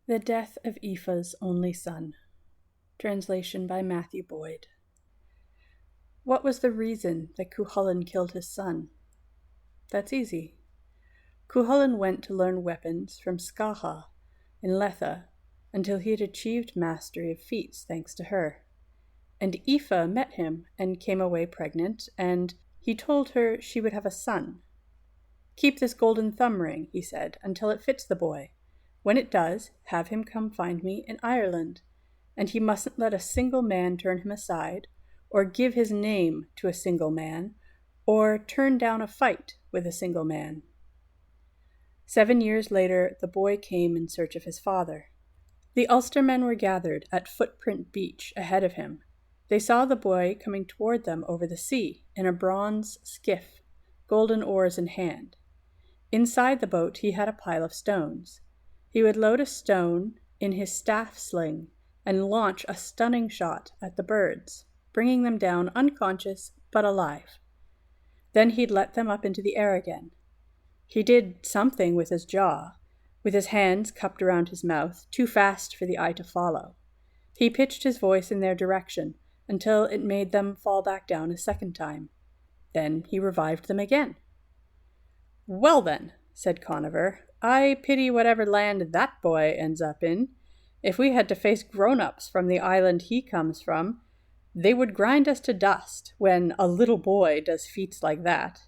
The Death of Aoife's Only Son. Translation by Matthew Boyd. What was the reason that Cuchulainn killed his son? That's easy. Cuchulainn went to learn weapons from Scaha in Letha until he had achieved mastery of feats thanks to her. And Aoife met him and came away pregnant, and he told her she would have a son. "Keep this golden thumb ring," he said, "until it fits the boy. When it does, have him come find me in Ireland, and he mustn't let a single man turn him aside, or give his name to a single man, or turn down a fight with a single man." 7 years later, the boy came in search of his father. The Ulstermen were gathered at Footprint Beach ahead of him. They saw the boy coming toward them over the sea in a bronze skiff, golden oars in hand. Inside the boat he had a pile of stones. He would load a stone in his staff sling and launch a stunning shot at the birds, bringing them down unconscious but alive. Then he'd let them up into the air again. He did something with his jaw, with his hands cupped around his mouth, too fast for the eye to follow. He pitched his voice in their direction until it made them fall back down a second time. Then he revived them again. "Well then," said Conover, "I pity whatever land that boy ends up in. If we had to face grown-ups from the island he comes from, they would grind us to dust when a little boy does feats like that.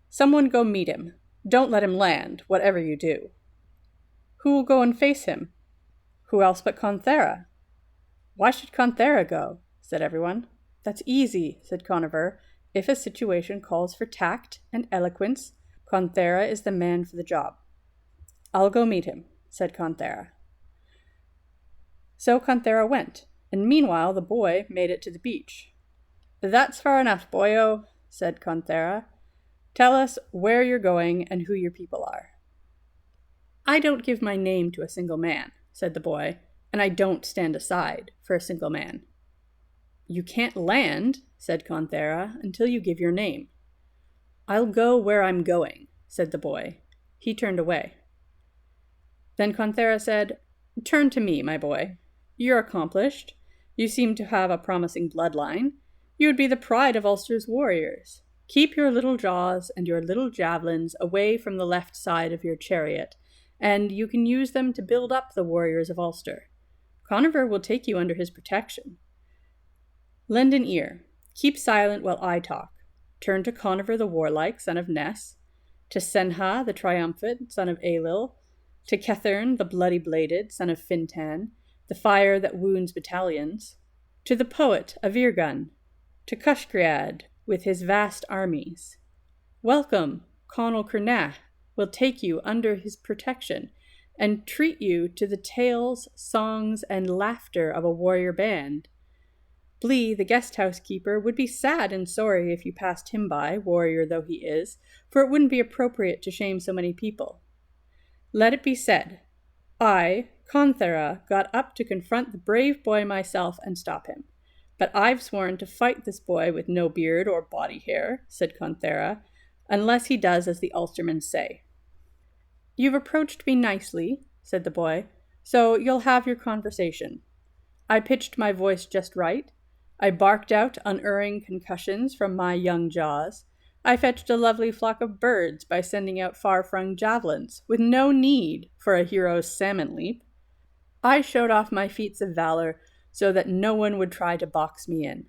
Someone go meet him. Don't let him land, whatever you do." "Who will go and face him?" "Who else but Conthera?" "Why should Conthera go?" said everyone. "That's easy," said Conover. "If a situation calls for tact and eloquence, Conthera is the man for the job." "I'll go meet him," said Conthera. So Conthera went, and meanwhile the boy made it to the beach. "That's far enough, boyo," said Conthera. "Tell us where you're going and who your people are." "I don't give my name to a single man," said the boy, "and I don't stand aside for a single man." "You can't land," said Conthera, "until you give your name." "I'll go where I'm going," said the boy. He turned away. Then Conthera said, "Turn to me, my boy. You're accomplished. You seem to have a promising bloodline. You would be the pride of Ulster's warriors. Keep your little jaws and your little javelins away from the left side of your chariot, and you can use them to build up the warriors of Ulster. Conover will take you under his protection. Lend an ear. Keep silent while I talk. Turn to Conover the warlike, son of Ness, to Senha the triumphant, son of Aelil, to Kethern the bloody-bladed, son of Fintan, the fire that wounds battalions, to the poet Avirgun, to Cushgriad with his vast armies. Welcome, Conall Cernach will take you under his protection and treat you to the tales, songs, and laughter of a warrior band. Blee, the guest housekeeper, would be sad and sorry if you passed him by, warrior though he is, for it wouldn't be appropriate to shame so many people. Let it be said, I, Conthera, got up to confront the brave boy myself and stop him. But I've sworn to fight this boy with no beard or body hair, said Conthera, unless he does as the Ulstermen say. You've approached me nicely, said the boy, so you'll have your conversation. I pitched my voice just right. I barked out unerring concussions from my young jaws. I fetched a lovely flock of birds by sending out far-flung javelins, with no need for a hero's salmon leap. I showed off my feats of valor so that no one would try to box me in.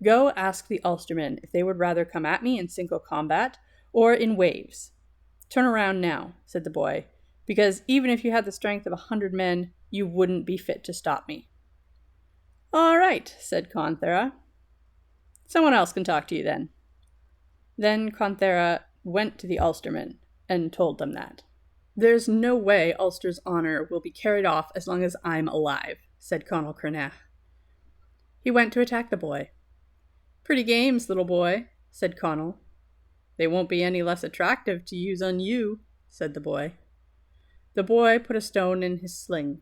Go ask the Ulstermen if they would rather come at me in single combat or in waves. Turn around now, said the boy, because even if you had the strength of 100 men, you wouldn't be fit to stop me. All right, said Conthera. Someone else can talk to you then. Then Conthera went to the Ulstermen and told them that. There's no way Ulster's honor will be carried off as long as I'm alive, said Conall Cernach. He went to attack the boy. Pretty games, little boy, said Conall. They won't be any less attractive to use on you, said the boy. The boy put a stone in his sling.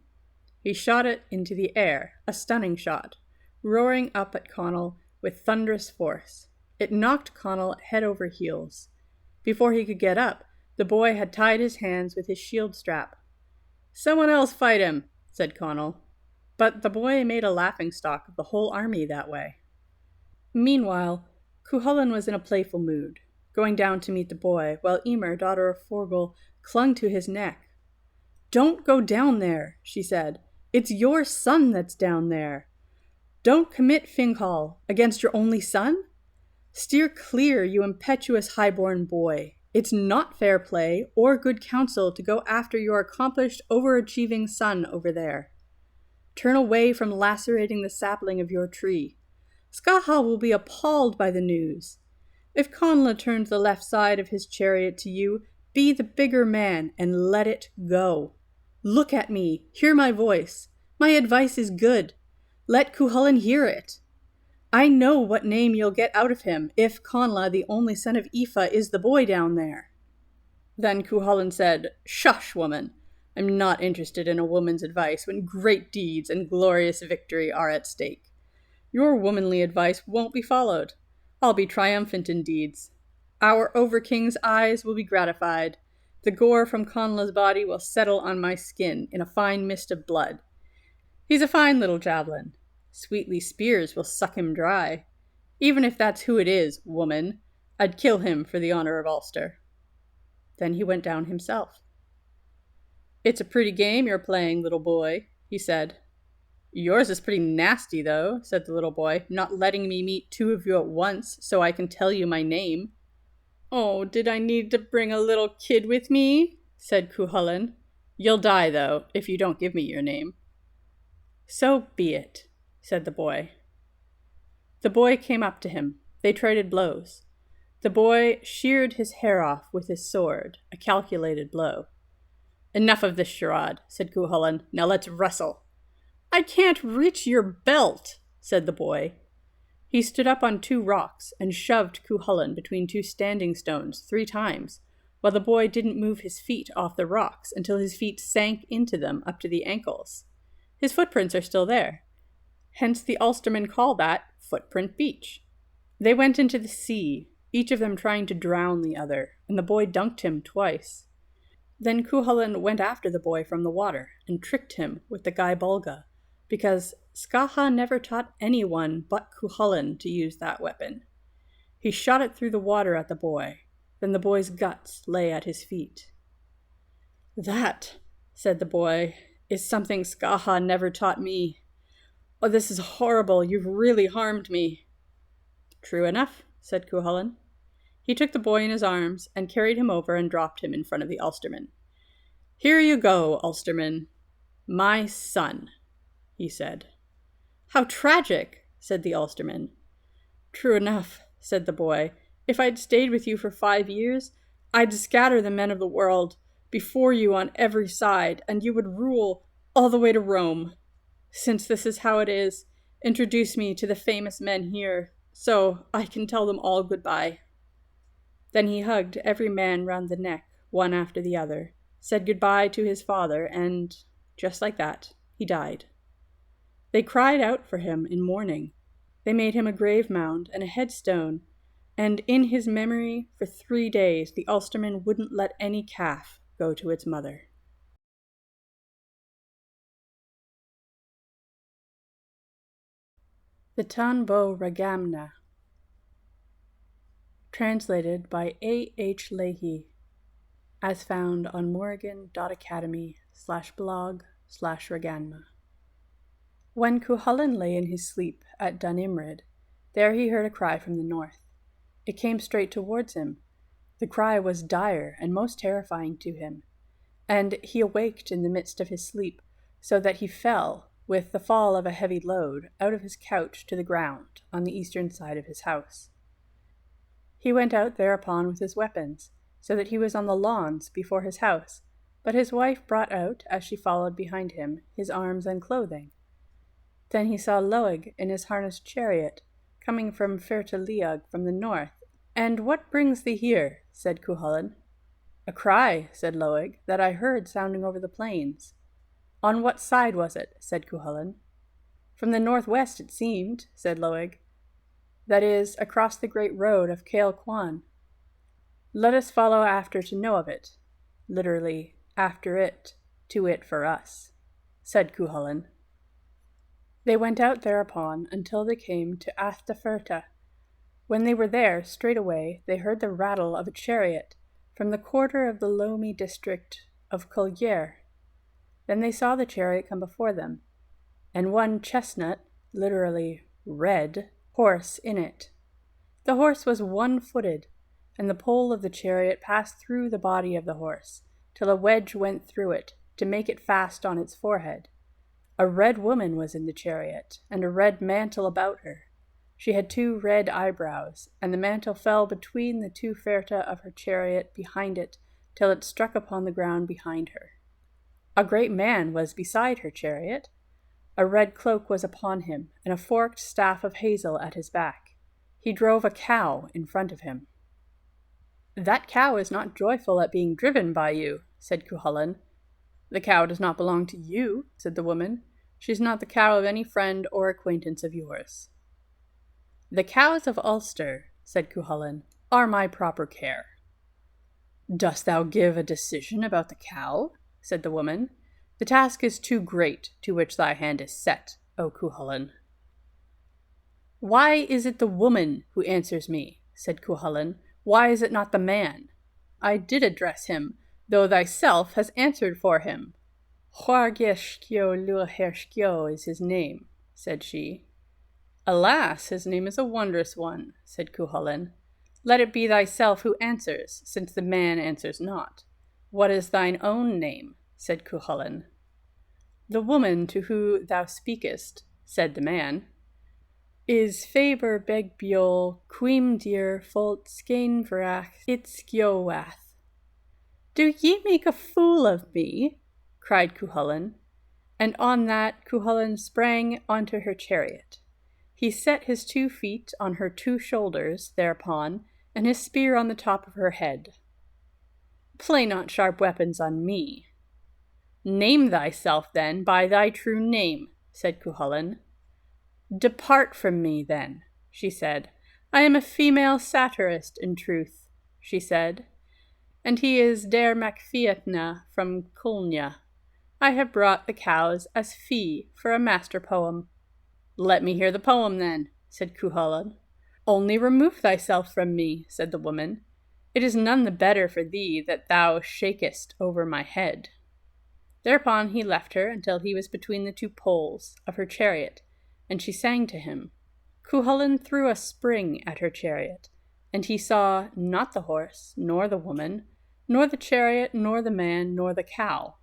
He shot it into the air, a stunning shot, roaring up at Conall with thunderous force. It knocked Conall head over heels. Before he could get up, the boy had tied his hands with his shield strap. Someone else fight him, said Connell. But the boy made a laughing-stock of the whole army that way. Meanwhile, Cuchulainn was in a playful mood, going down to meet the boy, while Emer, daughter of Forgall, clung to his neck. "Don't go down there," she said. "It's your son that's down there. Don't commit Finghall against your only son? Steer clear, you impetuous high-born boy. It's not fair play or good counsel to go after your accomplished, overachieving son over there. Turn away from lacerating the sapling of your tree. Skahal will be appalled by the news. If Connla turns the left side of his chariot to you, be the bigger man and let it go. Look at me, hear my voice. My advice is good. Let Cuchulainn hear it. I know what name you'll get out of him if Connla, the only son of AÍfe, is the boy down there." Then Cuchulainn said, "Shush, woman. I'm not interested in a woman's advice when great deeds and glorious victory are at stake. Your womanly advice won't be followed. I'll be triumphant in deeds. Our Overking's eyes will be gratified. The gore from Connla's body will settle on my skin in a fine mist of blood. He's a fine little javelin. Sweetly spears will suck him dry. Even if that's who it is, woman, I'd kill him for the honor of Ulster." Then he went down himself. "It's a pretty game you're playing, little boy," he said. "Yours is pretty nasty, though," said the little boy, "not letting me meet two of you at once so I can tell you my name." "Oh, did I need to bring a little kid with me?" said Cuchulainn. "You'll die, though, if you don't give me your name." "So be it," said the boy. The boy came up to him. They traded blows. The boy sheared his hair off with his sword, a calculated blow. "Enough of this charade," said Cuchulainn. "Now let's wrestle." "I can't reach your belt," said the boy. He stood up on 2 rocks and shoved Cuchulainn between 2 standing stones 3 times, while the boy didn't move his feet off the rocks until his feet sank into them up to the ankles. His footprints are still there. Hence the Ulstermen call that Footprint Beach. They went into the sea, each of them trying to drown the other, and the boy dunked him twice. Then Cuchulainn went after the boy from the water and tricked him with the Gai Bolga, because Skaha never taught anyone but Cuchulainn to use that weapon. He shot it through the water at the boy. Then the boy's guts lay at his feet. "That," said the boy, "is something Skaha never taught me. Oh, this is horrible. You've really harmed me." "True enough," said Cuchulainn. He took the boy in his arms and carried him over and dropped him in front of the Ulstermen. "Here you go, Ulstermen. My son," he said. "How tragic," said the Ulstermen. "True enough," said the boy. "If I'd stayed with you for 5 years, I'd scatter the men of the world before you on every side, and you would rule all the way to Rome. Since this is how it is, introduce me to the famous men here, so I can tell them all goodbye." Then he hugged every man round the neck, one after the other, said goodbye to his father, and, just like that, he died. They cried out for him in mourning. They made him a grave mound and a headstone, and in his memory, for 3 days, the Ulstermen wouldn't let any calf go to its mother. The Táin Regamna. Translated by A.H. Leahy, as found on morrigan.academy/blog/Regamna. When Cuchulainn lay in his sleep at Dun Imrid, there he heard a cry from the north. It came straight towards him. The cry was dire and most terrifying to him, and he awaked in the midst of his sleep, so that he fell, with the fall of a heavy load, out of his couch to the ground on the eastern side of his house. He went out thereupon with his weapons, so that he was on the lawns before his house, but his wife brought out, as she followed behind him, his arms and clothing. Then he saw Loeg in his harnessed chariot, coming from Fertiliog from the north. "And what brings thee here?" said Cuchulainn. "A cry," said Loeg, "that I heard sounding over the plains." "On what side was it?" said Cuchulainn. "From the northwest it seemed," said Loeg. "That is, across the great road of Cael Quan." "Let us follow after to know of it." Literally, after it, to it for us. said Cuchulainn. They went out thereupon until they came to Athdaferta. When they were there, straightway they heard the rattle of a chariot from the quarter of the loamy district of Collier. Then they saw the chariot come before them, and one chestnut, literally red, horse in it. The horse was one-footed, and the pole of the chariot passed through the body of the horse, till a wedge went through it, to make it fast on its forehead. A red woman was in the chariot, and a red mantle about her. She had 2 red eyebrows, and the mantle fell between the 2 ferta of her chariot behind it, till it struck upon the ground behind her. A great man was beside her chariot. A red cloak was upon him, and a forked staff of hazel at his back. He drove a cow in front of him. "That cow is not joyful at being driven by you," said Cuchulainn. "The cow does not belong to you," said the woman. "She is not the cow of any friend or acquaintance of yours." "The cows of Ulster," said Cuchulainn, "are my proper care." "Dost thou give a decision about the cow?" said the woman. "The task is too great to which thy hand is set, O Cuchulainn." "Why is it the woman who answers me?" said Cuchulainn. "Why is it not the man? I did address him, though thyself has answered for him." "Huargeshkio Lurhershkio is his name," said she. "Alas, his name is a wondrous one," said Cuchulainn. "Let it be thyself who answers, since the man answers not. What is thine own name?" said Cuchulainn. "The woman to whom thou speakest," said the man, "is Faber Begbiol Quim dir Folt Skein-Vrach Itskiowath." "Do ye make a fool of me?" cried Cuchulainn. And on that Cuchulainn sprang onto her chariot. He set his 2 feet on her 2 shoulders thereupon, and his spear on the top of her head. "Play not sharp weapons on me." "Name thyself, then, by thy true name," said Cuchulainn. "Depart from me, then," she said. "I am a female satirist, in truth," she said, "and he is Der Macfiatna from Culnia. I have brought the cows as fee for a master poem." "Let me hear the poem, then," said Cuchulainn. "Only remove thyself from me," said the woman. "It is none the better for thee that thou shakest over my head." Thereupon he left her until he was between the 2 poles of her chariot, and she sang to him. Cuchulainn threw a spring at her chariot, and he saw not the horse, nor the woman, nor the chariot, nor the man, nor the cow.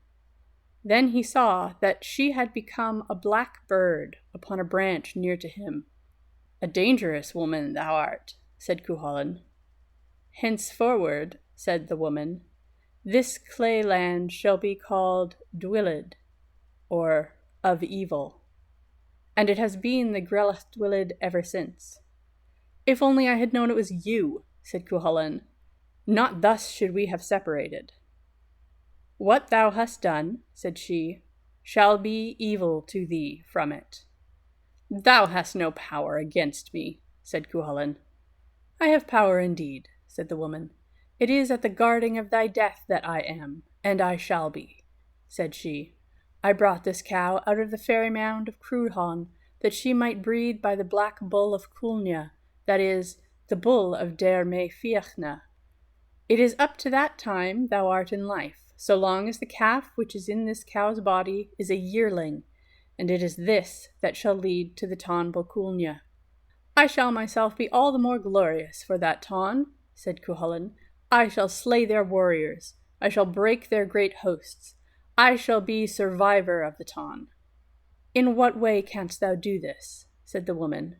Then he saw that she had become a black bird upon a branch near to him. "A dangerous woman thou art," said Cuchulainn. "Henceforward," said the woman, "this clay land shall be called Dwylid, or of evil. And it has been the Grelach Dwylid ever since." "If only I had known it was you," said Cuchulainn. "Not thus should we have separated." "What thou hast done," said she, "shall be evil to thee from it." "Thou hast no power against me," said Cuchulainn. "I have power indeed," said the woman. "It is at the guarding of thy death that I am, and I shall be," said she. "I brought this cow out of the fairy mound of Crúdhaun, that she might breed by the black bull of Culnia, that is, the bull of Der Me Fiachna. It is up to that time thou art in life, so long as the calf which is in this cow's body is a yearling, and it is this that shall lead to the Táin Bo Cúalnge." "I shall myself be all the more glorious for that Táin," said Cuchulainn. "I shall slay their warriors. I shall break their great hosts. I shall be survivor of the Táin." "In what way canst thou do this?" said the woman.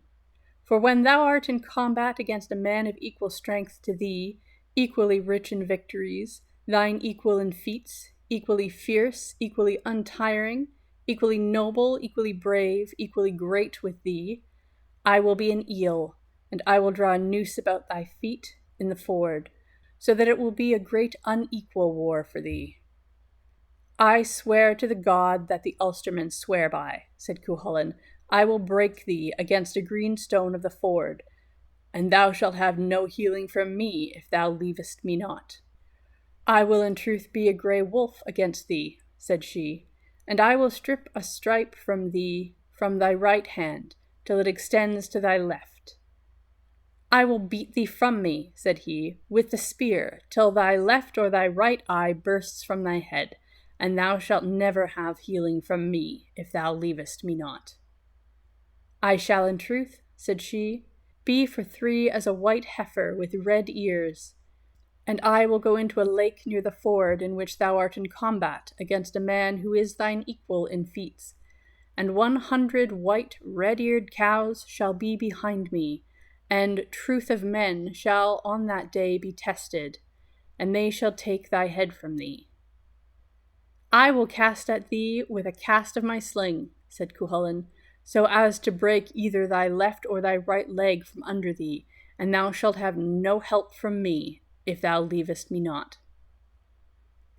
"For when thou art in combat against a man of equal strength to thee, equally rich in victories, thine equal in feats, equally fierce, equally untiring, equally noble, equally brave, equally great with thee, I will be an eel, and I will draw a noose about thy feet in the ford, so that it will be a great unequal war for thee." "I swear to the God that the Ulstermen swear by," said Cuchulainn, "I will break thee against a green stone of the ford, and thou shalt have no healing from me if thou leavest me not." "I will in truth be a grey wolf against thee," said she, and I will strip a stripe from thee from thy right hand, till it extends to thy left. I will beat thee from me, said he, with the spear, till thy left or thy right eye bursts from thy head, and thou shalt never have healing from me, if thou leavest me not. I shall in truth, said she, be for 3 as a white heifer with red ears, and I will go into a lake near the ford in which thou art in combat against a man who is thine equal in feats, and 100 white red-eared cows shall be behind me, and truth of men shall on that day be tested, and they shall take thy head from thee. I will cast at thee with a cast of my sling, said Cuchulainn, so as to break either thy left or thy right leg from under thee, and thou shalt have no help from me, if thou leavest me not.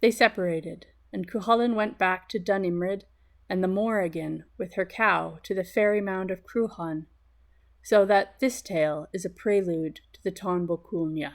They separated, and Cuchulainn went back to Dunimrid, and the Morrigan with her cow to the fairy mound of Cruachan, so that this tale is a prelude to the Táin Bo Cúailnge.